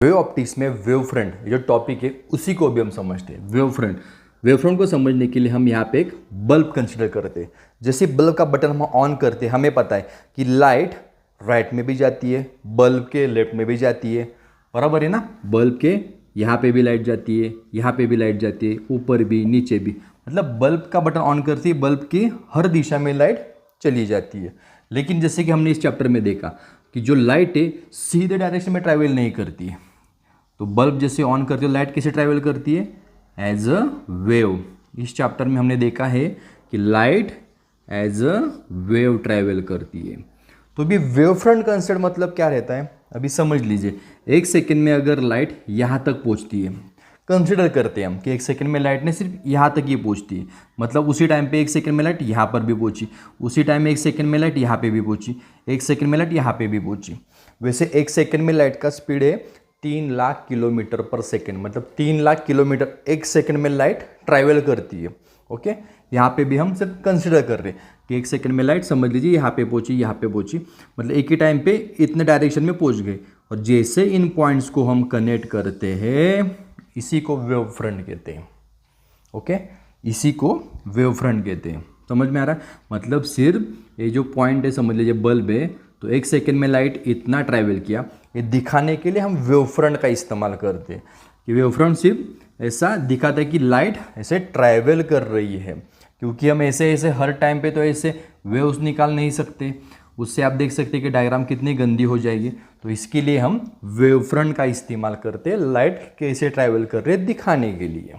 Wave optics में wave front जो topic है उसी को अभी हम समझते हैं। वेव फ्रंट को समझने के लिए हम यहाँ पे एक बल्ब कंसिडर करते हैं। जैसे बल्ब का बटन हम ऑन करते हैं, हमें पता है कि लाइट राइट में भी जाती है, बल्ब के लेफ्ट में भी जाती है, बराबर है ना। बल्ब के यहाँ पे भी लाइट जाती है, यहाँ पे भी लाइट जाती है, ऊपर भी नीचे भी, मतलब बल्ब का बटन ऑन करते ही बल्ब की हर दिशा में लाइट चली जाती है। लेकिन जैसे कि हमने इस चैप्टर में देखा कि जो लाइट है सीधे डायरेक्शन में ट्रैवल नहीं करती है। तो बल्ब जैसे ऑन करते हो लाइट कैसे ट्रैवल करती है? As a wave. इस चैप्टर में हमने देखा है कि light as a wave travel करती है। तो भी वेव फ्रंट कंसेप्ट मतलब क्या रहता है अभी समझ लीजिए। एक सेकंड में अगर लाइट यहाँ तक पहुँचती है, कंसिडर करते हैं हम कि एक सेकंड में लाइट ने सिर्फ यहाँ तक ही पहुँचती है, मतलब उसी टाइम पे एक सेकंड में लाइट यहाँ पर भी पहुँची, उसी टाइम में एक सेकंड में लाइट यहाँ पे भी पहुँची, एक सेकंड में लाइट यहाँ पे भी पहुँची। वैसे एक सेकंड में लाइट का स्पीड है 3 लाख किलोमीटर पर सेकंड, मतलब 3 लाख किलोमीटर एक सेकंड में लाइट ट्रैवल करती है। ओके, यहाँ पे भी हम सिर्फ कंसिडर कर रहे हैं कि एक सेकंड में लाइट समझ लीजिए यहाँ पे पहुँची, यहाँ पे पहुँची, मतलब एक ही टाइम पे इतने डायरेक्शन में पहुँच गए। और जैसे इन पॉइंट्स को हम कनेक्ट करते हैं इसी को वेव फ्रंट कहते हैं। ओके, इसी को वेव फ्रंट कहते हैं। समझ में आ रहा है? मतलब सिर्फ ये जो पॉइंट है, समझ लीजिए बल्ब है, तो एक सेकंड में लाइट इतना ट्रैवल किया, ये दिखाने के लिए हम वेव फ्रंट का इस्तेमाल करते हैं कि वेव फ्रंट सिर्फ ऐसा दिखाता है कि लाइट ऐसे ट्रैवल कर रही है। क्योंकि हम ऐसे ऐसे हर टाइम पे तो ऐसे वेव्स निकाल नहीं सकते, उससे आप देख सकते हैं कि डायग्राम कितनी गंदी हो जाएगी। तो इसके लिए हम वेव फ्रंट का इस्तेमाल करते हैं, लाइट कैसे ट्रैवल कर रहे हैं दिखाने के लिए।